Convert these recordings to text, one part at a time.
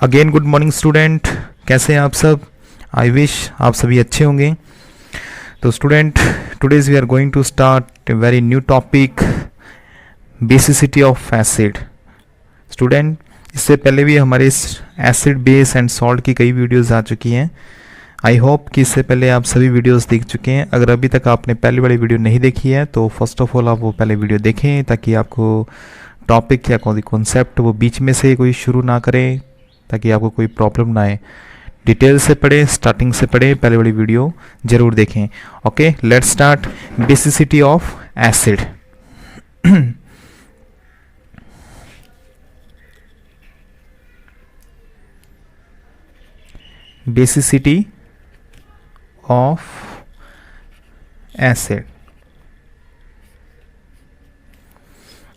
Again good morning student, कैसे हैं आप सब। आई विश आप सभी अच्छे होंगे। तो student, today's we are going to start a very new topic, basicity of acid. Student, इससे पहले भी हमारे इस एसिड बेस एंड सॉल्ट की कई वीडियोस आ चुकी हैं। आई होप कि इससे पहले आप सभी वीडियोस देख चुके हैं। अगर अभी तक आपने पहली वाली वीडियो नहीं देखी है तो फर्स्ट ऑफ ऑल आप वो पहले वीडियो देखें, ताकि आपको टॉपिक या कोई कॉन्सेप्ट वो बीच में से कोई शुरू ना करें, ताकि आपको कोई प्रॉब्लम ना आए। डिटेल से पढ़ें, स्टार्टिंग से पढ़ें, पहले वाली वीडियो जरूर देखें। Okay, let's start. Basicity of acid. Basicity of acid.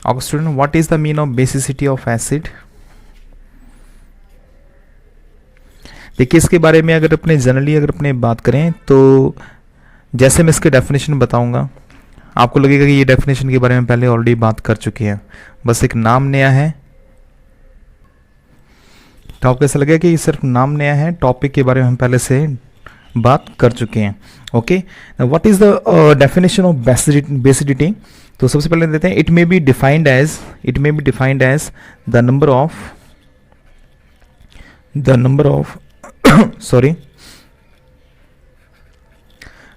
Okay, student, what is the meaning of basicity of acid? देखिए, इसके बारे में अगर अपने बात करें तो जैसे मैं इसके डेफिनेशन बताऊंगा, आपको लगेगा कि ये डेफिनेशन के बारे में पहले ऑलरेडी बात कर चुके हैं, बस एक नाम नया है। तो आपको ऐसा लगेगा कि ये सिर्फ नाम नया है, टॉपिक के बारे में हम पहले से बात कर चुके हैं। Okay, what is the definition of basicity? तो सबसे पहले देते हैं, it may be defined as the number of sorry,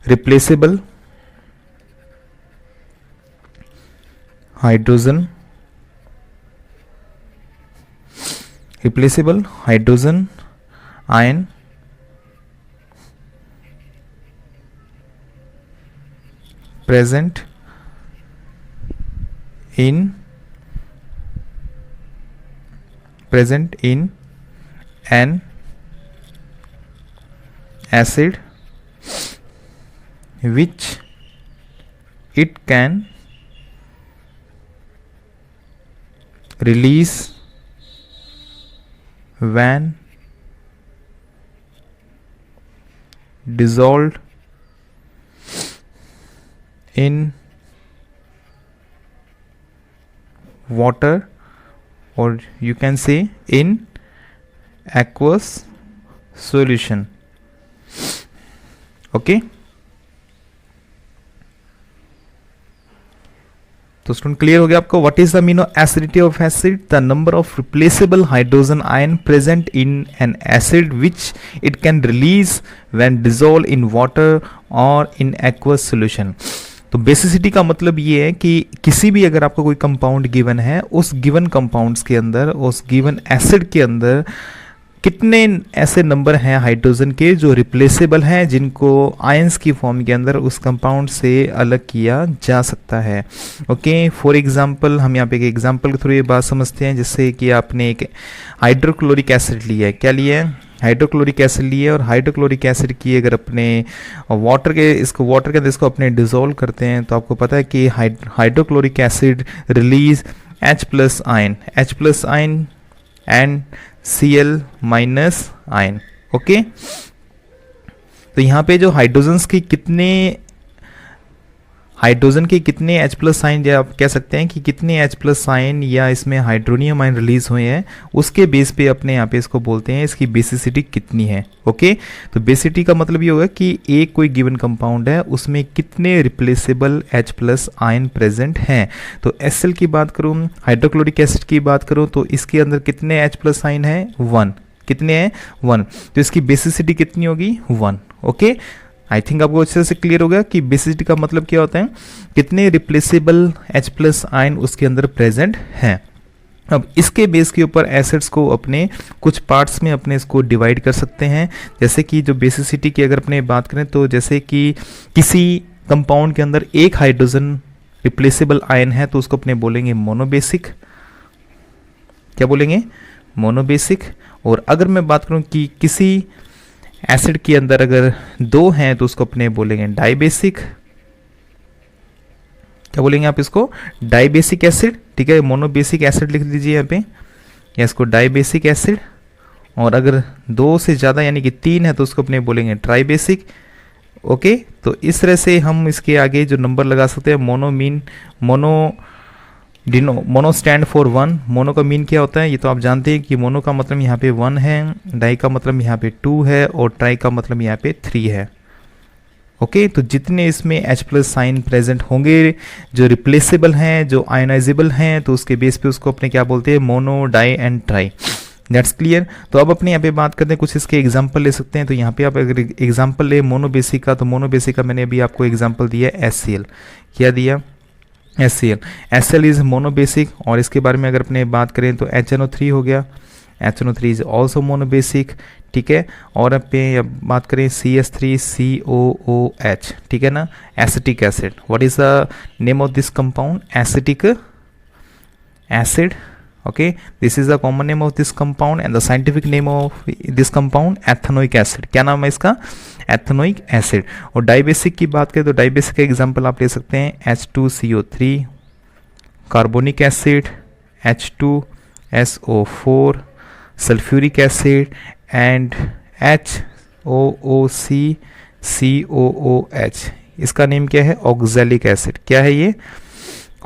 replaceable hydrogen ion present in an acid which it can release when dissolved in water, or you can say in aqueous solution. Okay, तो student clear हो गया आपको। What is the meaning of acidity of acid? The number of replaceable hydrogen ion present in an acid which it can release when dissolve in water और in aqueous solution. तो basicity का मतलब ये है कि किसी भी अगर आपको कोई कंपाउंड गिवन है, उस गिवन कंपाउंड्स के अंदर, उस गिवन एसिड के अंदर कितने ऐसे नंबर हैं हाइड्रोजन के जो रिप्लेसेबल हैं, जिनको आयंस की फॉर्म के अंदर उस कंपाउंड से अलग किया जा सकता है। ओके, फॉर एग्जांपल हम यहाँ पे एक एग्जांपल के थ्रू ये बात समझते हैं। जैसे कि आपने एक हाइड्रोक्लोरिक एसिड लिया है, क्या लिया है? हाइड्रोक्लोरिक एसिड लिए, और हाइड्रोक्लोरिक एसिड की अगर अपने वाटर के अंदर इसको अपने डिसॉल्व करते हैं, तो आपको पता है कि hydrochloric acid release H+ ion and Cl- ion. Okay, तो यहाँ पे जो हाइड्रोजन के कितने H+ आयन, या आप कह सकते हैं कि कितने H+ आयन या इसमें हाइड्रोनियम आयन रिलीज हुए हैं, उसके बेस पे अपने यहाँ पे इसको बोलते हैं इसकी बेसिसिटी कितनी है। ओके, तो बेसिसिटी का मतलब ये होगा कि एक कोई गिवन कंपाउंड है, उसमें कितने रिप्लेसेबल H+ आयन प्रेजेंट हैं। तो Cl की बात करूँ, हाइड्रोक्लोरिक एसिड की बात करूँ, तो इसके अंदर कितने H+ आयन है? 1। कितने हैं? 1। तो इसकी बेसिसिटी कितनी होगी? 1। ओके, आई थिंक आपको अच्छे से क्लियर होगा कि बेसिसिटी का मतलब क्या होता है, कितने रिप्लेसेबल H+ आयन उसके अंदर प्रेजेंट हैं। अब इसके बेस के ऊपर एसिड्स को अपने कुछ पार्ट्स में अपने इसको डिवाइड कर सकते हैं। जैसे कि जो बेसिसिटी की अगर अपने बात करें, तो जैसे कि किसी कंपाउंड के अंदर एक हाइड्रोजन रिप्लेसेबल आयन है, तो उसको अपने बोलेंगे मोनोबेसिक। क्या बोलेंगे? मोनोबेसिक। और अगर मैं बात करूं कि किसी एसिड के अंदर अगर 2 हैं, तो उसको अपने बोलेंगे डाइबेसिक। क्या बोलेंगे आप इसको? Dibasic acid. ठीक है, मोनोबेसिक एसिड लिख दीजिए यहाँ पे, या इसको डाइबेसिक एसिड। और अगर 2 से ज़्यादा यानी कि 3 है, तो उसको अपने बोलेंगे ट्राइबेसिक। ओके, तो इस तरह से हम इसके आगे जो नंबर लगा सकते हैं, mono mono stand for one. Mono का मीन क्या होता है, ये तो आप जानते हैं कि मोनो का मतलब यहाँ पे 1 है, डाई का मतलब यहाँ पे 2 है और ट्राई का मतलब यहाँ पे 3 है। ओके तो जितने इसमें H प्लस साइन प्रेजेंट होंगे जो रिप्लेसेबल हैं, जो आयोनाइजेबल हैं, तो उसके बेस पे उसको अपने क्या बोलते हैं, mono, di and tri. That's clear. तो अब अपने यहाँ पे बात करते हैं, कुछ इसके एग्जांपल ले सकते हैं। तो यहाँ पे आप अगर एग्जांपल ले मोनो बेसिक का, तो मोनो बेसिक का मैंने अभी आपको एग्जांपल दिया HCl। क्या दिया, HCl। HCl is mono basic. और इसके बारे में अगर अपने बात करें तो HNO3 हो गया, HNO3 is also mono basic, ठीक है। और अब बात करें CH3COOH, ठीक है ना, acetic acid. What is the name of this compound, acetic acid. okay, this is the common name of this compound and the scientific name of this compound ethanoic acid. क्या नाम है इसका, एथेनोइक एसिड। और dibasic की बात करें तो dibasic का एग्जांपल आप ले सकते हैं H2CO3, carbonic acid, H2SO4, sulphuric acid and HOOCCOOH। इसका नेम क्या है, ऑक्सैलिक एसिड। क्या है ये,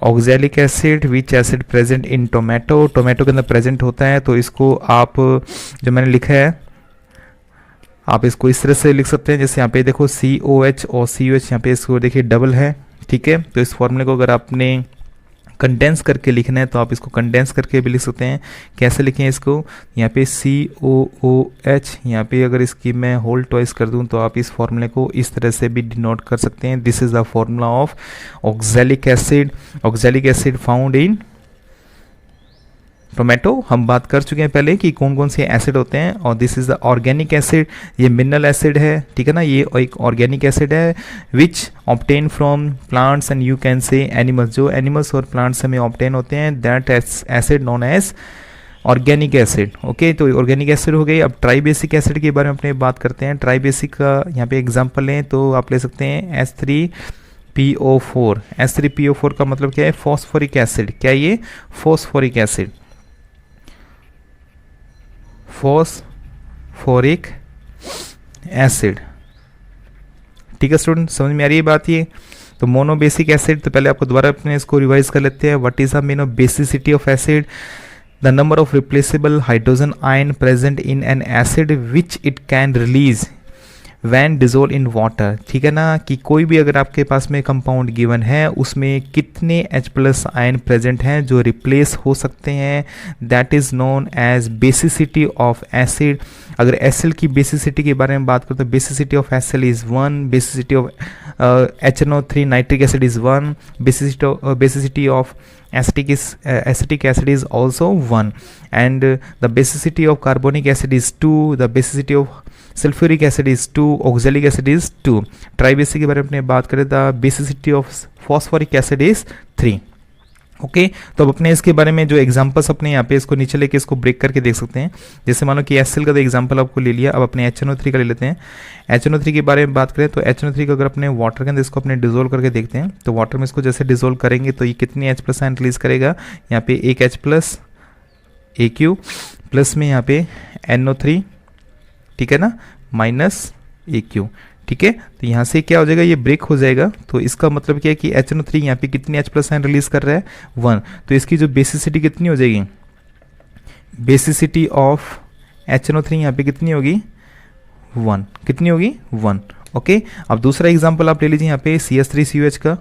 oxalic acid. Which acid present in tomato, tomato के अंदर प्रेजेंट होता है। तो इसको आप जो मैंने लिखा है आप इसको इस तरह से लिख सकते हैं, जैसे यहाँ पे देखो COH और COH यहाँ पे इसको देखिए डबल है, ठीक है। तो इस फॉर्मूले को अगर आपने कंडेंस करके लिखना है तो आप इसको कंडेंस करके भी लिख सकते हैं। कैसे लिखें इसको, यहाँ पे COOH, यहाँ पे अगर इसकी मैं होल ट्वाइस कर दूं तो आप इस फॉर्मूले को इस तरह से भी डिनोट कर सकते हैं। This is the formula of oxalic acid. Oxalic acid found in tomato. हम बात कर चुके हैं पहले कि कौन कौन से एसिड होते हैं। और this is the organic acid, ये मिनरल एसिड है, ठीक है ना, ये एक ऑर्गेनिक एसिड है which obtain from plants and you can say animals. जो एनिमल्स और प्लांट्स में ऑब्टेन होते हैं, that acid known as organic acid. Okay तो ऑर्गेनिक एसिड हो गई। अब ट्राइबेसिक एसिड के बारे में अपने बात करते हैं। ट्राइबेसिक का यहाँ पे एग्जाम्पल लें तो आप ले सकते हैं H3PO4। H3PO4 का मतलब क्या है, फॉस्फोरिक एसिड। क्या ये, फॉस्फोरिक एसिड, फॉस्फोरिक एसिड, ठीक है स्टूडेंट, समझ में आ रही है बात ये। तो मोनो बेसिक एसिड, तो पहले आपको दोबारा अपने इसको रिवाइज कर लेते हैं। What is the mean of basicity of acid, the number of replaceable hydrogen ion present in an acid which it can release when dissolve in water. ठीक है ना, कि कोई भी अगर आपके पास में कंपाउंड गिवन है उसमें कितने H प्लस आयन प्रेजेंट हैं जो रिप्लेस हो सकते हैं, that is known as basicity of acid. अगर एसिड की बेसिसिटी के बारे में बात करें तो basicity of acid is 1, basicity of HNO3 nitric acid is 1, basicity of acetic acid is also 1, and the basicity of carbonic acid is 2, the basicity of sulphuric acid is 2, oxalic acid is 2। Tribasic के बारे में अपने बात करें the basicity of phosphoric acid is 3। Okay तो अब अपने इसके बारे में जो एग्जांपल्स अपने यहाँ पे इसको नीचे लेके इसको ब्रेक करके देख सकते हैं। जैसे मानो कि HCl का तो एग्जांपल आपको ले लिया, अब अपने HNO3 का ले लेते हैं। HNO3 के बारे में बात करें तो HNO3 को अगर अपने वाटर के अंदर इसको अपने डिजोल्व करके देखते हैं तो वाटर में इसको जैसे डिजोल्व करेंगे तो ये कितनी H प्लस आयन रिलीज करेगा, यहाँ पे एक H प्लस AQ प्लस में यहाँ पे NO3, ठीक है ना, माइनस AQ, ठीक है। तो यहाँ से क्या हो जाएगा, ये ब्रेक हो जाएगा। तो इसका मतलब क्या है कि HNO3 यहाँ पे कितनी H प्लस आयन रिलीज कर रहा है, 1। तो इसकी जो बेसिसिटी कितनी हो जाएगी, बेसिसिटी ऑफ HNO3 यहाँ पे कितनी होगी, 1। कितनी होगी, 1। ओके अब दूसरा एग्जांपल आप ले लीजिए यहाँ पे CH3COH का,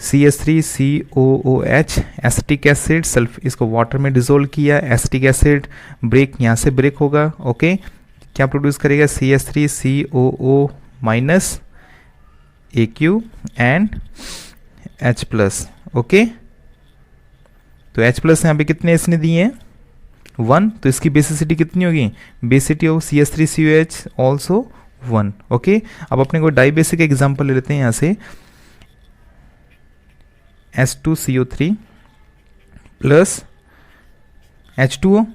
CH3COOH एसिटिक एसिड, सल्फ इसको वाटर में डिजोल्व किया, एसिटिक एसिड ब्रेक यहाँ से ब्रेक होगा। ओके क्या प्रोड्यूस करेगा, CH3COO minus AQ and H plus. Okay तो H प्लस यहाँ पे कितने इसने दिए हैं, 1। तो इसकी बेसिसिटी कितनी होगी, basicity of CH3COH also 1। Okay अब अपने को डाई बेसिक एग्जाम्पल ले लेते हैं यहाँ से, H2CO3 प्लस H2O।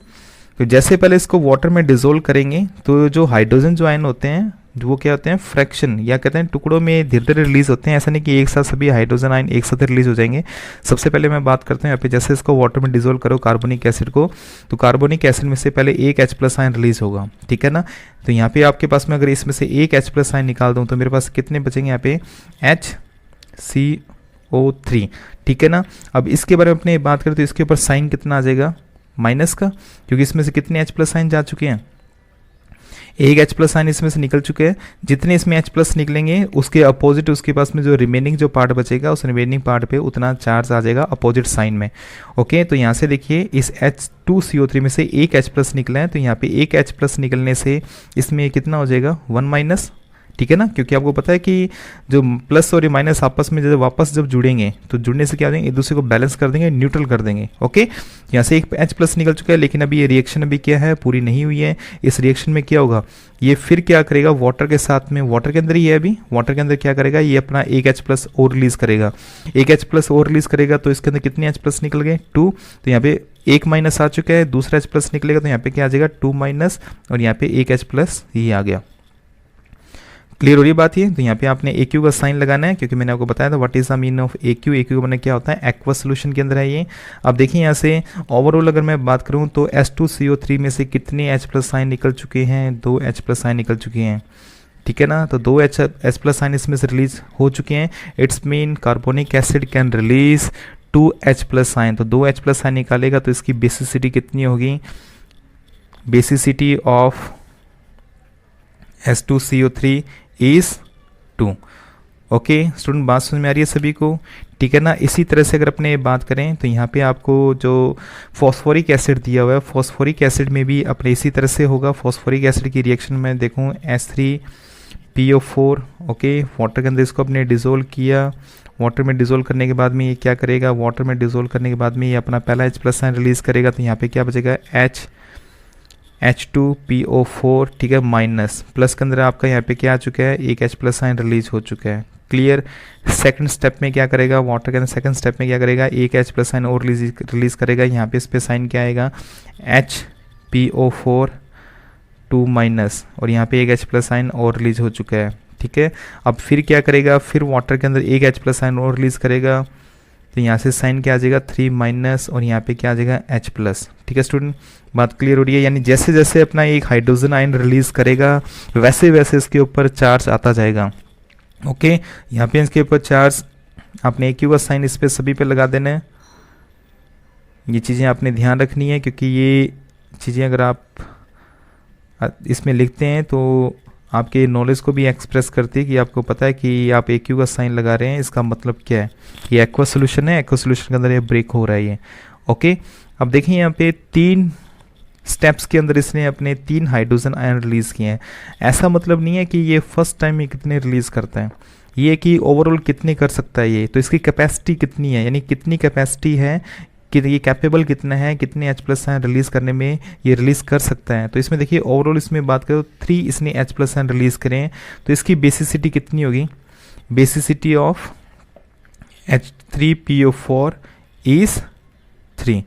तो जैसे पहले इसको वाटर में डिजोल्व करेंगे तो जो हाइड्रोजन जो आयन होते हैं वो क्या होते हैं, फ्रैक्शन या कहते हैं टुकड़ों में धीरे धीरे रिलीज होते हैं। ऐसा नहीं कि एक साथ सभी हाइड्रोजन आयन एक साथ रिलीज हो जाएंगे। सबसे पहले मैं बात करता हूँ यहाँ पे, जैसे इसको वाटर में डिजोल्व करो कार्बोनिक एसिड को, तो कार्बोनिक एसिड में से पहले एक H प्लस आयन रिलीज होगा, ठीक है ना। तो यहाँ पे आपके पास में अगर इसमें से एक H प्लस आयन निकाल दूँ तो मेरे पास कितने बचेंगे, यहाँ पे SO3, ठीक है ना। अब इसके बारे में अपने बात करें तो इसके ऊपर साइन कितना आ जाएगा, माइनस का, क्योंकि इसमें से कितने H प्लस साइन जा चुके हैं, एक H प्लस साइन इसमें से निकल चुके हैं। जितने इसमें H प्लस निकलेंगे उसके अपोजिट उसके पास में जो रिमेनिंग जो पार्ट बचेगा उस रिमेनिंग पार्ट पे उतना चार्ज आ जाएगा अपोजिट साइन में। ओके, तो यहाँ से देखिए इस H2CO3 में से एक H प्लस निकला है, तो यहाँ पे एक H प्लस निकलने से इसमें कितना हो जाएगा 1 माइनस, ठीक है ना, क्योंकि आपको पता है कि जो प्लस और ये माइनस आपस में जब जुड़ेंगे तो जुड़ने से क्या हो जाएंगे, एक दूसरे को बैलेंस कर देंगे, न्यूट्रल कर देंगे। ओके, यहाँ से एक H प्लस निकल चुका है, लेकिन अभी ये रिएक्शन अभी क्या है, पूरी नहीं हुई है। इस रिएक्शन में क्या होगा, ये फिर क्या करेगा, वाटर के साथ में, वाटर के अंदर ही है अभी, वाटर के अंदर क्या करेगा, ये अपना एक H प्लस और रिलीज करेगा, एक H प्लस और रिलीज करेगा, तो इसके अंदर कितने H प्लस निकल गए 2, तो यहाँ पे एक माइनस आ चुका है, दूसरा H प्लस निकलेगा तो यहाँ पे क्या आ जाएगा 2 माइनस, और यहाँ पे एक H प्लस ये आ गया। क्लियर हो रही बात ये। तो यहाँ पे आपने AQ का साइन लगाना है, क्योंकि मैंने आपको बताया था what is the mean of AQ। AQ का मतलब क्या होता है, एक्वस सोल्यूशन के अंदर है ये। अब देखिए यहाँ से ओवरऑल अगर मैं बात करूँ तो H2CO3 में से कितने H प्लस साइन निकल चुके हैं, 2 H प्लस साइन निकल चुके हैं, ठीक है ना। तो 2 H प्लस साइन इसमें से रिलीज हो चुके हैं। It's mean carbonic acid can release 2 H plus sign. तो 2 H प्लस साइन निकालेगा तो इसकी बेसिसिटी कितनी होगी, basicity of H2CO3 is 2। Okay student, बात समझ में आ रही है सभी को, ठीक है ना। इसी तरह से अगर अपने बात करें तो यहाँ पे आपको जो फॉस्फोरिक एसिड दिया हुआ है, फॉस्फोरिक एसिड में भी अपने इसी तरह से होगा। फॉस्फोरिक एसिड की रिएक्शन में देखूँ H3PO4, ओके, वाटर के अंदर इसको अपने डिज़ोल्व किया, वाटर में डिज़ोल्व करने के बाद में ये क्या करेगा, वाटर में डिज़ोल्व करने के बाद में ये अपना पहला H प्लस साइन रिलीज़ करेगा, तो यहाँ पे क्या बचेगा H2PO4, ठीक है, माइनस, प्लस के अंदर आपका यहाँ पे क्या आ चुका है, एक H प्लस साइन रिलीज हो चुका है। क्लियर। सेकंड स्टेप में क्या करेगा, वाटर के अंदर सेकंड स्टेप में क्या करेगा, एक H प्लस साइन और रिलीज करेगा, यहाँ पे इस पे साइन क्या आएगा HPO4 2 माइनस, और यहाँ पे एक H प्लस साइन और रिलीज हो चुका है, ठीक है। अब फिर क्या करेगा, फिर वाटर के अंदर एक H प्लस साइन और रिलीज करेगा, तो यहाँ से साइन क्या आ जाएगा 3 माइनस, और यहाँ पे क्या आ जाएगा H प्लस, ठीक है स्टूडेंट, बात क्लियर हो रही है। यानी जैसे जैसे अपना एक हाइड्रोजन आयन रिलीज करेगा वैसे वैसे इसके ऊपर चार्ज आता जाएगा। ओके, यहाँ पे इसके ऊपर चार्ज आपने AQ का साइन इस पे सभी पे लगा देना है। ये चीज़ें आपने ध्यान रखनी है, क्योंकि ये चीज़ें अगर आप इसमें लिखते हैं तो आपके नॉलेज को भी एक्सप्रेस करती है कि आपको पता है कि आप AQ का साइन लगा रहे हैं, इसका मतलब क्या है, ये एक्वस सोल्यूशन है, एक्वस सोल्यूशन के अंदर ये ब्रेक हो रहा है ये। ओके, अब देखिए यहाँ पे 3 स्टेप्स के अंदर इसने अपने 3 हाइड्रोजन आयन रिलीज़ किए हैं। ऐसा मतलब नहीं है कि ये फर्स्ट टाइम ये कितने रिलीज़ करता है, ये कि ओवरऑल कितने कर सकता है ये, तो इसकी कैपेसिटी कितनी है, यानी कितनी कैपेसिटी है कि ये कैपेबल कितना है, कितने H प्लस आयन रिलीज़ करने में ये रिलीज़ कर सकता है। तो इसमें देखिए ओवरऑल इसमें बात करें तो 3 इसने H प्लस आयन रिलीज़ करें, तो इसकी बेसिसिटी कितनी होगी, बेसिसिटी ऑफ H3PO4 इज़ 3।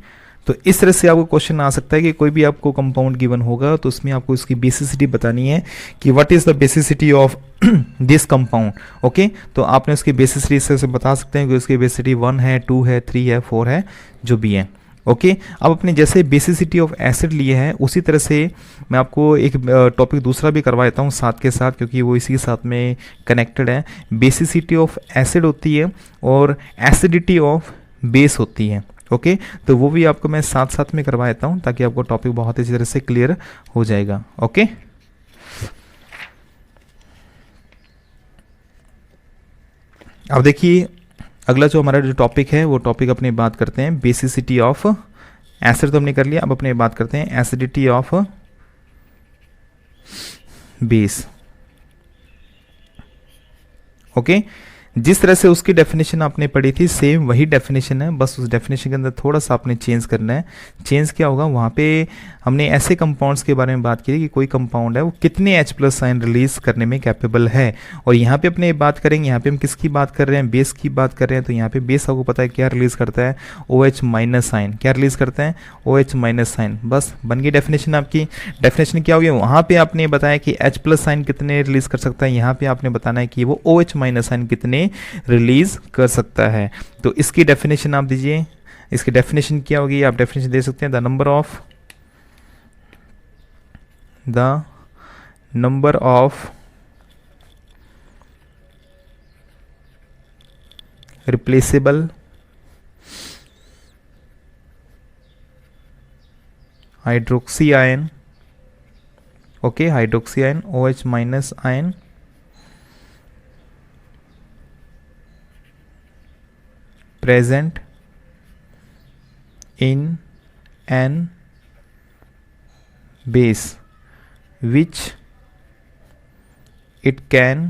तो इस तरह से आपको क्वेश्चन आ सकता है कि कोई भी आपको कंपाउंड गिवन होगा तो उसमें आपको इसकी बेसिसिटी बतानी है कि what is the basicity of this compound. Okay, तो आपने उसकी बेसिसिटी से बता सकते हैं कि उसकी बेसिसिटी 1 है, 2 है, 3 है, 4 है, जो भी है। ओके, अब अपने जैसे बेसिसिटी ऑफ एसिड लिए हैं उसी तरह से मैं आपको एक टॉपिक दूसरा भी करवा देता हूँ साथ के साथ, क्योंकि वो इसी के साथ में कनेक्टेड है। बेसिसिटी ऑफ एसिड होती है और एसिडिटी ऑफ बेस होती है। ओके, तो वो भी आपको मैं साथ साथ में करवा देता हूँ ताकि आपको टॉपिक बहुत अच्छी तरह से क्लियर हो जाएगा। ओके, अब देखिए अगला जो हमारा जो टॉपिक है वो टॉपिक अपनी बात करते हैं बेसिसिटी ऑफ एसिड, तो हमने कर लिया। अब अपने बात करते हैं एसिडिटी ऑफ बेस। ओके, जिस तरह से उसकी डेफिनेशन आपने पढ़ी थी सेम वही डेफिनेशन है, बस उस डेफिनेशन के अंदर थोड़ा सा आपने चेंज करना है। चेंज क्या होगा, वहाँ पे हमने ऐसे कंपाउंड्स के बारे में बात की कि कोई कंपाउंड है वो कितने H प्लस साइन रिलीज करने में कैपेबल है, और यहाँ पे अपने बात करेंगे, यहाँ पे हम किसकी बात कर रहे हैं, बेस की बात कर रहे हैं। तो यहाँ पे बेस आपको पता है क्या रिलीज करता है, OH माइनस साइन, क्या रिलीज करता है, OH माइनस साइन। बस बन गई डेफिनेशन आपकी। डेफिनेशन क्या होगी, वहाँ पे आपने बताया कि H प्लस साइन कितने रिलीज कर सकता है, यहाँ पे आपने बताना है कि वो OH माइनस साइन कितने रिलीज कर सकता है। तो इसकी डेफिनेशन आप दीजिए, इसकी डेफिनेशन क्या होगी, आप डेफिनेशन दे सकते हैं, the number of replaceable hydroxy ion, okay, hydroxy ion OH minus ion present in an base which it can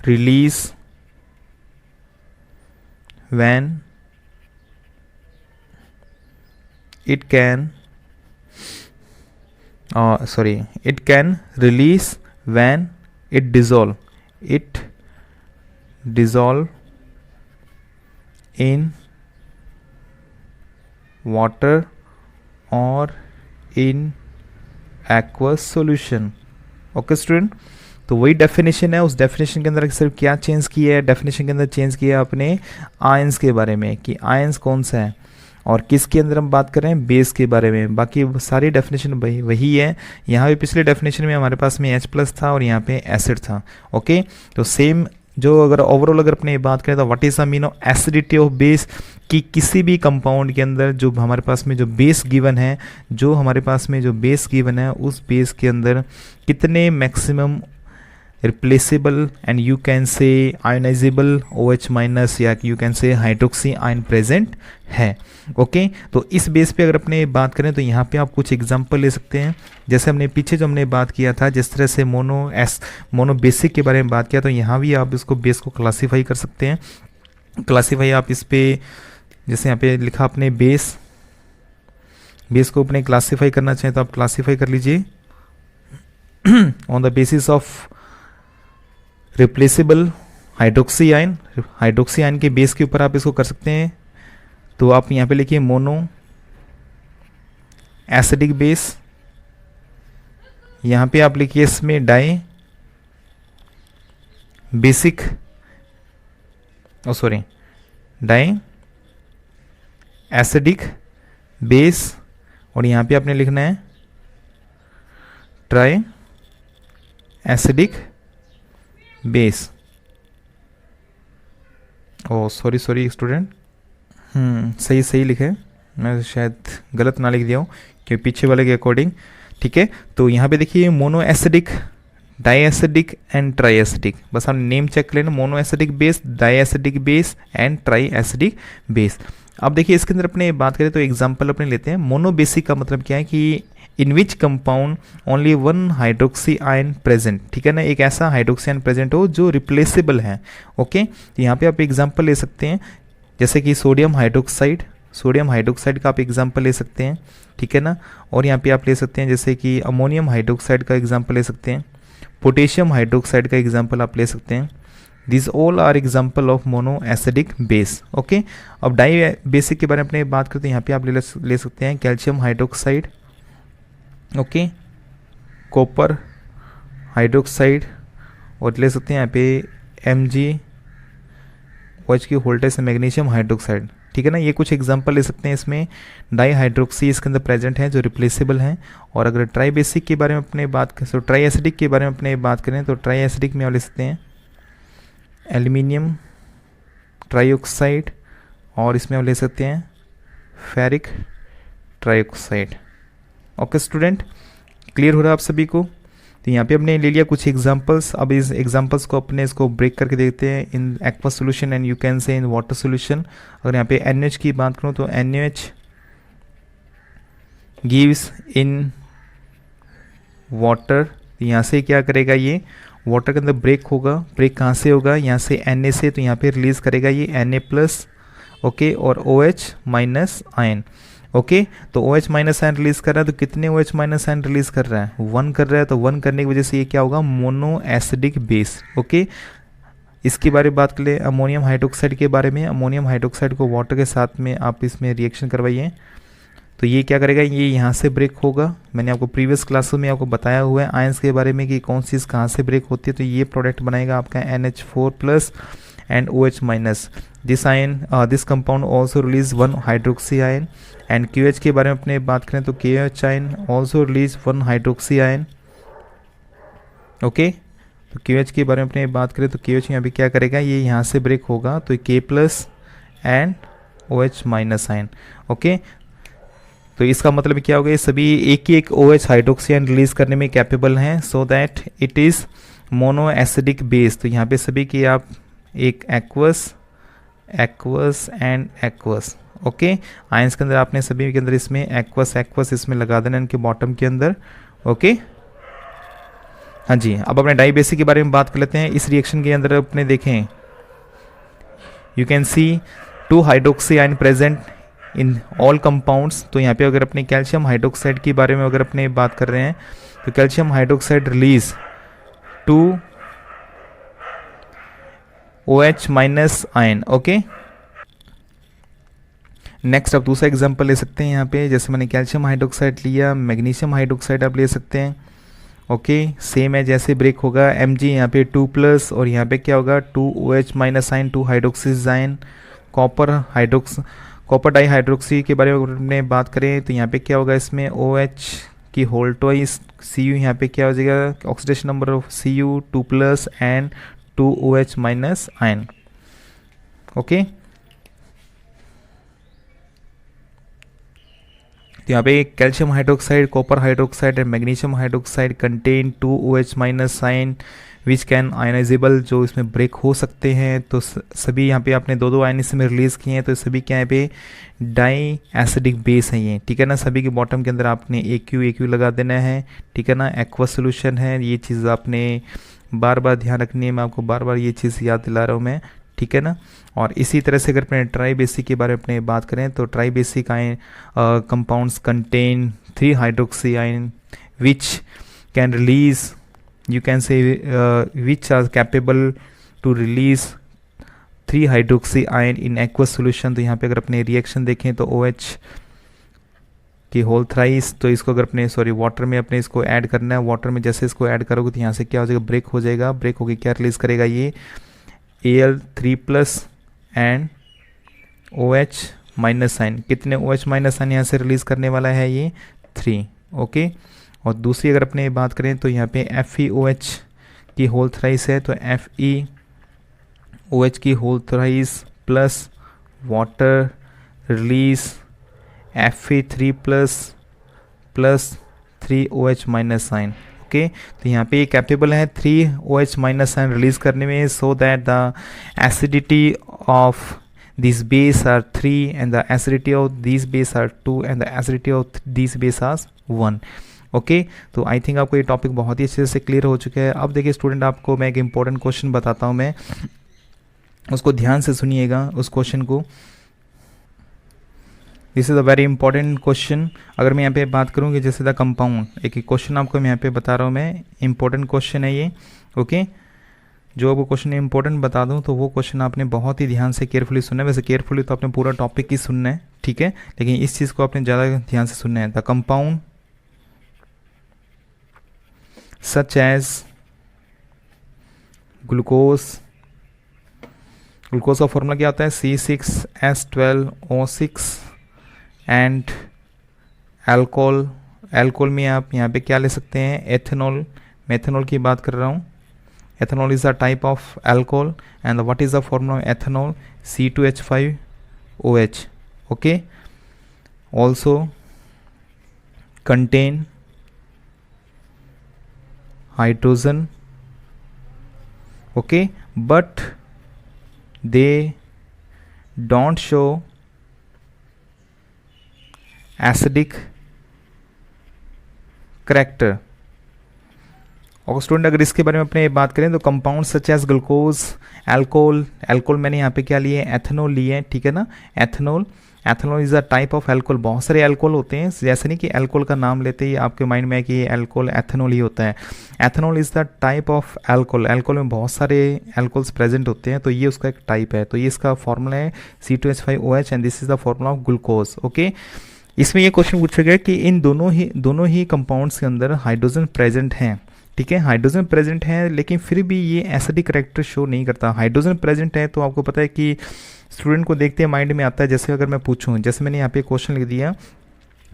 release when it can it can release when it dissolve in water or in aqueous solution। Okay student, तो वही definition है, उस definition के अंदर सिर्फ क्या change किया है, डेफिनेशन के अंदर चेंज किया है अपने आयंस के बारे में कि आयंस कौन सा है और किसके अंदर हम बात कर रहे हैं, बेस के बारे में। बाकी सारी डेफिनेशन वही है। यहाँ भी पिछले डेफिनेशन में हमारे पास में H+ था और यहाँ पे एसिड था। ओके, तो सेम जो अगर ओवरऑल अगर अपने बात करें तो what is the mean of acidity of base, कि किसी भी कंपाउंड के अंदर जो हमारे पास में जो बेस गिवन है, उस बेस के अंदर कितने maximum replaceable and you can say ionisable OH minus या you can say hydroxy ion present है। ओके, तो इस बेस पे अगर अपने बात करें तो यहाँ पे आप कुछ एग्जांपल ले सकते हैं। जैसे हमने पीछे जो हमने बात किया था, जिस तरह से मोनो बेसिक के बारे में बात किया, तो यहाँ भी आप इसको बेस को क्लासीफाई कर सकते हैं। क्लासीफाई आप इस पे, जैसे यहाँ पे लिखा अपने बेस को अपने क्लासीफाई करना चाहें तो आप क्लासीफाई कर लीजिए on the basis of replaceable hydroxy ion के बेस के ऊपर आप इसको कर सकते हैं। तो आप यहाँ पे लिखिए मोनो एसिडिक बेस, यहाँ पे आप लिखिए इसमें डाई एसिडिक बेस, और यहाँ पे आपने लिखना है ट्राई एसिडिक बेस। ओ सॉरी स्टूडेंट, सही लिखे, मैं शायद गलत ना लिख दिया हूँ क्योंकि पीछे वाले के अकॉर्डिंग। ठीक है, तो यहाँ पे देखिए mono acidic, di acidic and tri acidic, बस आप नेम चेक कर लेना, mono acidic base, di acidic base and tri acidic base. अब देखिए इसके अंदर अपने बात करें तो एग्जाम्पल अपने लेते हैं। मोनो बेसिक का मतलब क्या है कि in which compound only one hydroxy ion present, ठीक है ना, एक ऐसा हाइड्रोक्सी आयन प्रेजेंट हो जो रिप्लेसेबल है। ओके, तो यहाँ पे आप एग्जांपल ले सकते हैं, जैसे कि सोडियम हाइड्रोक्साइड का आप एग्जांपल ले सकते हैं, ठीक है ना। और यहाँ पे आप ले सकते हैं जैसे कि अमोनियम हाइड्रोक्साइड का एग्जाम्पल ले सकते हैं, पोटेशियम हाइड्रोक्साइड का एग्जाम्पल आप ले सकते हैं। This all are example of mono acidic base. Okay, अब डाई बेसिक के बारे में अपने बात करते हैं, यहाँ पे आप ले सकते हैं calcium hydroxide, okay, copper hydroxide, और ले सकते हैं यहाँ पे MgOH की होल्टेज से मैग्नीशियम हाइड्रोक्साइड, ठीक है ना। ये कुछ एग्जांपल ले सकते हैं। इसमें डाई हाइड्रोक्सी इसके अंदर प्रेजेंट है जो रिप्लेसेबल हैं। और अगर ट्राई बेसिक के बारे में अपने बात करें तो ट्राई एसिडिक के बारे में अपने बात करें तो ट्राई एसिडिक में आप ले सकते हैं एल्यूमिनियम ट्राईऑक्साइड, और इसमें आप ले सकते हैं ferric trioxide. Okay student, clear हो रहा है आप सभी को। तो यहाँ पे हमने ले लिया कुछ एग्जांपल्स। अब इस एग्जांपल्स को अपने इसको ब्रेक करके देखते हैं in aqua solution and you can से इन वाटर सोल्यूशन। अगर यहाँ पे NH की बात करूँ तो NH गिव्स इन वाटर, यहाँ से क्या करेगा, ये वाटर के अंदर ब्रेक होगा। ब्रेक कहाँ से होगा, यहाँ से Na से, तो यहाँ पे रिलीज करेगा ये Na+, ओके, और OH माइनस आयन। ओके, तो OH माइनस आयन रिलीज कर रहा है, तो कितने OH माइनस आयन रिलीज कर रहा है, 1 कर रहा है। तो 1 करने की वजह से ये क्या होगा, मोनो एसिडिक बेस। ओके, इसके बारे में बात कर ले अमोनियम हाइड्रोक्साइड के बारे में। अमोनियम हाइड्रोक्साइड को वाटर के साथ में आप इसमें रिएक्शन करवाइए, तो ये क्या करेगा, ये यहाँ से ब्रेक होगा। मैंने आपको प्रीवियस क्लासों में आपको बताया हुआ है आयंस के बारे में कि कौन सी कहाँ से ब्रेक होती है। तो ये प्रोडक्ट बनाएगा आपका NH4+ and OH minus. This compound also release 1 hydroxy ion, and QH के बारे में अपने बात करें तो KH ion also release 1 hydroxy ion. Okay, तो KOH के बारे में अपने बात करें तो KOH यहाँ पे क्या करेगा, ये यहाँ से ब्रेक होगा तो K plus and OH minus ion. Okay, तो इसका मतलब क्या होगा, ये सभी एक ही एक OH हाइड्रोक्सी आयन रिलीज करने में कैपेबल हैं, so that it is mono acidic base. तो यहाँ पे सभी की आप एक aqueous and aqueous. Okay, ions के अंदर आपने सभी के अंदर इसमें एक्वस इसमें लगा देना इनके बॉटम के अंदर। ओके, हाँ जी, अब अपने डाई बेसिक के बारे में बात कर लेते हैं। इस रिएक्शन के अंदर अपने देखें, you can see 2 hydroxy ion present in all compounds. तो यहाँ पे अगर अपने कैल्शियम हाइड्रोक्साइड के बारे में अगर अपने बात कर रहे हैं तो calcium hydroxide release 2 OH minus ion. Okay, next आप दूसरा एग्जांपल ले सकते हैं यहाँ पे, जैसे मैंने कैल्शियम हाइड्रोक्साइड लिया, मैग्नीशियम हाइड्रोक्साइड आप ले सकते हैं। ओके, सेम है, जैसे ब्रेक होगा Mg यहाँ पे 2 प्लस और यहाँ पे क्या होगा 2 OH minus ion 2 hydroxide ion. Copper di hydroxy के बारे में बात करें तो यहाँ पे क्या होगा, इसमें OH की होल ट्वाइस Cu, यहाँ पे क्या हो जाएगा oxidation number of Cu 2 plus and 2 OH minus ion. Okay, तो यहाँ पे calcium hydroxide, copper hydroxide and magnesium hydroxide contain 2 OH minus ion which can ionisable, जो इसमें ब्रेक हो सकते हैं। तो सभी यहाँ पे आपने 2 आयन इसमें रिलीज़ किए हैं, तो सभी क्या यहाँ पे डाई एसिडिक बेस है ये, ठीक है ना। सभी के बॉटम के अंदर आपने AQ लगा देना है, ठीक है ना। एक्वा सोल्यूशन है, ये चीज़ आपने बार बार ध्यान रखनी है, मैं आपको बार बार ये चीज़ याद दिला रहा हूँ मैं, ठीक है ना। और इसी तरह से अगर अपने ट्राई बेसिक के बारे में अपने बात करें तो try basic ion compounds contain 3 hydroxy ion which can release, you can say which are capable to release 3 hydroxy ion in aqueous solution। तो यहाँ पे अगर अपने रिएक्शन देखें तो OH की होल थ्राइस, तो इसको अगर अपने वाटर में अपने इसको ऐड करना है, वाटर में जैसे इसको ऐड करोगे तो यहाँ से क्या हो जाएगा, ब्रेक हो जाएगा। ब्रेक होकर क्या रिलीज करेगा, ये Al3 plus and OH minus ion. कितने OH माइनस आयन यहाँ से रिलीज करने वाला है, ये 3। ओके, और दूसरी अगर अपने बात करें तो यहाँ पे FeOH की होल थ्राइस है, तो FeOH की whole thrice plus water release Fe3 plus 3 OH minus ion. Okay, तो यहाँ पे ये कैपेबल है 3 OH माइनस आयन रिलीज करने में, so that the acidity of this base are 3 and the acidity of this base are 2 and the acidity of this base are 1। Okay, तो I think आपको ये टॉपिक बहुत ही अच्छे से clear हो चुका है। अब देखिए स्टूडेंट, आपको मैं एक इंपॉर्टेंट क्वेश्चन बताता हूँ, मैं उसको ध्यान से सुनिएगा उस क्वेश्चन को। This is a very important question. अगर मैं यहाँ पे बात करूँगी जैसे द कंपाउंड, एक क्वेश्चन आपको मैं यहाँ पे बता रहा हूँ, मैं इंपॉर्टेंट क्वेश्चन है ये। ओके, जो आपको क्वेश्चन इंपॉर्टेंट बता दूँ तो वो क्वेश्चन आपने बहुत ही ध्यान से केयरफुली सुनना है। वैसे केयरफुली तो आपने पूरा टॉपिक ही सुनना है, ठीक है, लेकिन इस चीज़ को आपने ज़्यादा ध्यान से सुनना है। The compound such as glucose का फॉर्मूला क्या होता है, C6H12O6 एंड एल्कोहल में आप यहाँ पे क्या ले सकते हैं, एथेनॉल। मैं एथेनॉल की बात कर रहा हूँ। Ethanol is a type of alcohol and what is the formula of ethanol, C2H5OH। Okay, also contain hydrogen, okay, but they don't show acidic character। और स्टूडेंट अगर इसके बारे में अपने बात करें तो compound such as glucose, alcohol मैंने यहाँ पे क्या लिए, एथेनॉल लिए, ठीक है ना। Ethanol is a type of alcohol. बहुत सारे एल्कोहल होते हैं, जैसे नहीं कि एल्कोहल का नाम लेते ही आपके माइंड में है कि एल्कोहल एथेनॉल ही होता है। Ethanol is the type of alcohol. Alcohol में बहुत सारे एल्कोहल्स प्रेजेंट होते हैं, तो ये उसका एक टाइप है। तो ये इसका फॉर्मूला है C2H5OH and this is the formula of glucose. Okay, इसमें ये क्वेश्चन पूछा गया कि इन दोनों ही कंपाउंड्स के अंदर हाइड्रोजन प्रेजेंट हैं, ठीक है, हाइड्रोजन प्रेजेंट है, लेकिन फिर भी ये एसिडिक कैरेक्टर शो नहीं करता। हाइड्रोजन प्रेजेंट है तो आपको पता है कि स्टूडेंट को देखते हैं माइंड में आता है, जैसे अगर मैं पूछूं, जैसे मैंने यहाँ पे क्वेश्चन लिख दिया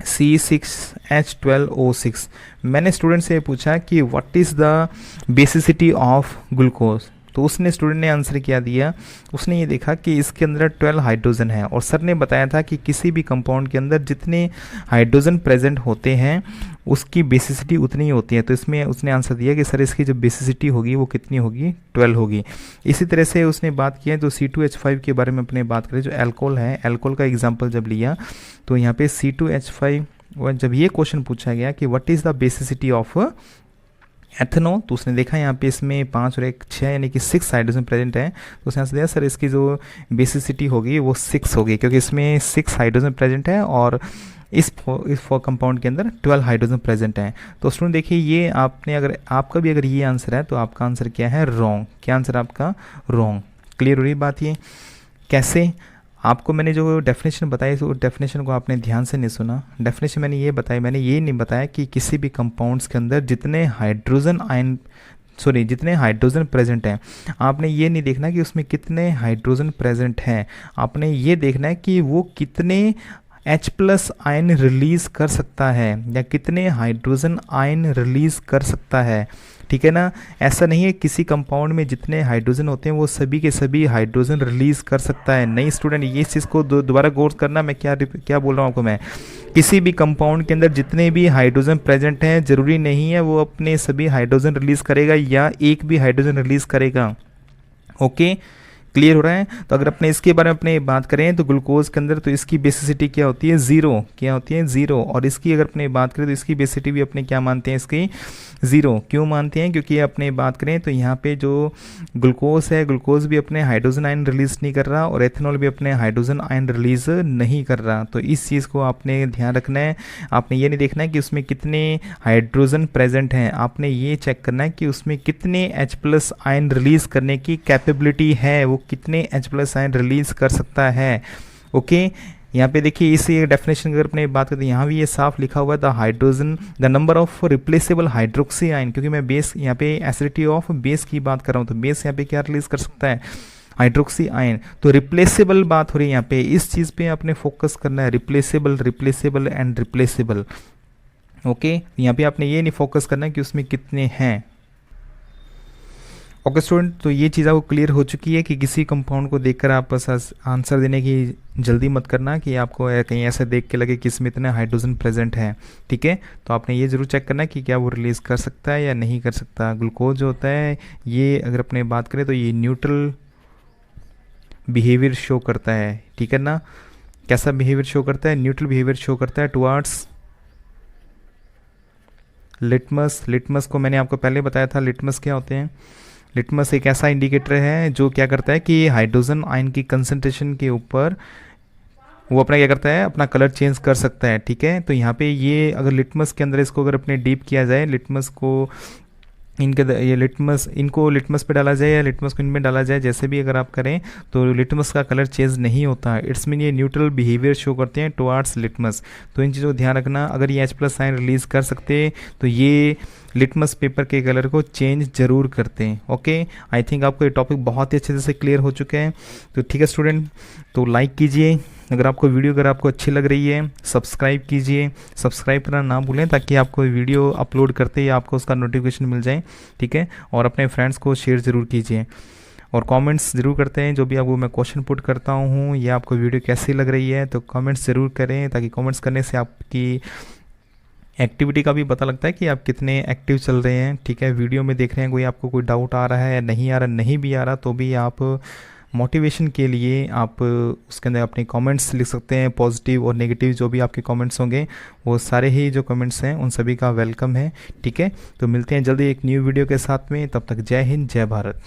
C6H12O6। मैंने स्टूडेंट से पूछा कि what is the basicity of glucose, तो उसने स्टूडेंट ने आंसर क्या दिया, उसने ये देखा कि इसके अंदर 12 हाइड्रोजन है, और सर ने बताया था कि किसी भी कंपाउंड के अंदर जितने हाइड्रोजन प्रेजेंट होते हैं उसकी बेसिसिटी उतनी ही होती है। तो इसमें उसने आंसर दिया कि सर इसकी जो बेसिसिटी होगी वो कितनी होगी, 12 होगी। इसी तरह से उसने बात की है जो C2H5 के बारे में अपने बात करें, जो अल्कोहल है, अल्कोहल का एग्जाम्पल जब लिया तो यहाँ पे C2H5 जब ये क्वेश्चन पूछा गया कि what is the basicity of ethanol, तो उसने देखा यहाँ पे इसमें 5 और 1 6 यानी कि 6 हाइड्रोजन प्रेजेंट है, तो उसने आंसर दिया सर इसकी जो बेसिसिटी होगी वो 6 होगी, क्योंकि इसमें 6 हाइड्रोजन प्रेजेंट है और इस कंपाउंड के अंदर 12 हाइड्रोजन प्रेजेंट है। तो स्टूडेंट देखिए ये आपने अगर आपका भी अगर ये आंसर है तो आपका आंसर क्या है, रॉन्ग। क्या आंसर आपका, रॉन्ग। क्लियर हो रही बात ये कैसे? आपको मैंने जो डेफिनेशन बताई तो डेफिनेशन को आपने ध्यान से नहीं सुना। डेफिनेशन मैंने ये बताई, मैंने ये नहीं बताया कि किसी भी कंपाउंड्स के अंदर जितने हाइड्रोजन प्रेजेंट हैं, आपने ये नहीं देखना कि उसमें कितने हाइड्रोजन प्रेजेंट हैं, आपने ये देखना है कि वो कितने H+ आयन रिलीज कर सकता है या कितने हाइड्रोजन आयन रिलीज कर सकता है। ठीक है ना, ऐसा नहीं है किसी कंपाउंड में जितने हाइड्रोजन होते हैं वो सभी के सभी हाइड्रोजन रिलीज कर सकता है। नहीं स्टूडेंट, ये चीज़ को दोबारा गौर करना, मैं क्या बोल रहा हूँ आपको। मैं किसी भी कंपाउंड के अंदर जितने भी हाइड्रोजन प्रेजेंट हैं जरूरी नहीं है वो अपने सभी हाइड्रोजन रिलीज करेगा या एक भी हाइड्रोजन रिलीज करेगा। ओके, क्लियर हो रहा है? तो अगर अपने इसके बारे में अपने बात करें तो ग्लूकोज के अंदर तो इसकी बेसिसिटी क्या होती है, 0। क्या होती है, 0। और इसकी अगर अपने बात करें तो इसकी बेसिसिटी भी अपने क्या मानते हैं, इसकी 0। क्यों मानते हैं? क्योंकि अपने बात करें तो यहाँ पे जो ग्लूकोज है, ग्लूकोज भी अपने हाइड्रोजन आयन रिलीज नहीं कर रहा और एथेनॉल भी अपने हाइड्रोजन आयन रिलीज नहीं कर रहा। तो इस चीज़ को आपने ध्यान रखना है। आपने ये नहीं देखना है कि उसमें कितने हाइड्रोजन प्रेजेंट हैं, आपने ये चेक करना है कि उसमें कितने H+ आयन रिलीज करने की कैपेबिलिटी है, वो कितने H+ आयन रिलीज कर सकता है। ओके, यहाँ पे देखिए इसी डेफिनेशन अगर अपने बात करते हैं, यहाँ भी ये साफ लिखा हुआ है the number of replaceable hydroxy ion, क्योंकि मैं बेस यहाँ पे एसिडिटी ऑफ बेस की बात कर रहा हूँ, तो बेस यहाँ पे क्या रिलीज कर सकता है, हाइड्रोक्सी आयन। तो रिप्लेसेबल बात हो रही है यहाँ पे, इस चीज़ पे आपने फोकस करना है, रिप्लेसेबल एंड रिप्लेसेबल। ओके, यहाँ पे आपने ये नहीं फोकस करना है कि उसमें कितने हैं। ओके स्टूडेंट, तो ये चीज़ आपको क्लियर हो चुकी है कि किसी कंपाउंड को देखकर आप बस आंसर देने की जल्दी मत करना कि आपको कहीं ऐसे देख के लगे कि इसमें इतने हाइड्रोजन प्रेजेंट हैं। ठीक है, तो आपने ये ज़रूर चेक करना है कि क्या वो रिलीज़ कर सकता है या नहीं कर सकता। ग्लूकोज जो होता है ये अगर अपने बात करें तो ये न्यूट्रल बिहेवियर शो करता है। ठीक है ना, कैसा बिहेवियर शो करता है, न्यूट्रल बिहेवियर शो करता है टुवार्ड्स लिटमस को मैंने आपको पहले बताया था। लिटमस क्या होते हैं, लिटमस एक ऐसा इंडिकेटर है जो क्या करता है कि हाइड्रोजन आयन की कंसंट्रेशन के ऊपर वो अपना क्या करता है, अपना कलर चेंज कर सकता है। ठीक है, तो यहाँ पे ये अगर लिटमस के अंदर इसको अगर अपने डीप किया जाए, लिटमस को इनको लिटमस पे डाला जाए या लिटमस को इनमें डाला जाए, जैसे भी अगर आप करें तो लिटमस का कलर चेंज नहीं होता है। इट्स मीन ये न्यूट्रल बिहेवियर शो करते हैं टुवार्ड्स लिटमस। तो इन चीज़ों को ध्यान रखना, अगर ये H+ आयन रिलीज कर सकते तो ये लिटमस पेपर के कलर को चेंज जरूर करते हैं। ओके, आई थिंक आपको ये टॉपिक बहुत ही अच्छे से क्लियर हो चुके हैं। तो ठीक है स्टूडेंट, तो लाइक कीजिए, अगर आपको अच्छी लग रही है सब्सक्राइब कीजिए, सब्सक्राइब करना ना भूलें ताकि आपको वीडियो अपलोड करते ही आपको उसका नोटिफिकेशन मिल जाए। ठीक है, और अपने फ्रेंड्स को शेयर ज़रूर कीजिए और कमेंट्स ज़रूर करते हैं। जो भी आपको मैं क्वेश्चन पुट करता हूँ या आपको वीडियो कैसी लग रही है तो कमेंट्स ज़रूर करें, ताकि कमेंट्स करने से आपकी एक्टिविटी का भी पता लगता है कि आप कितने एक्टिव चल रहे हैं। ठीक है, वीडियो में देख रहे हैं, कोई आपको डाउट आ रहा है या नहीं आ रहा, नहीं भी आ रहा तो भी आप मोटिवेशन के लिए आप उसके अंदर अपने कमेंट्स लिख सकते हैं। पॉजिटिव और नेगेटिव जो भी आपके कमेंट्स होंगे वो सारे ही जो कमेंट्स हैं उन सभी का वेलकम है। ठीक है, तो मिलते हैं जल्दी एक न्यू वीडियो के साथ में, तब तक जय हिंद जय भारत।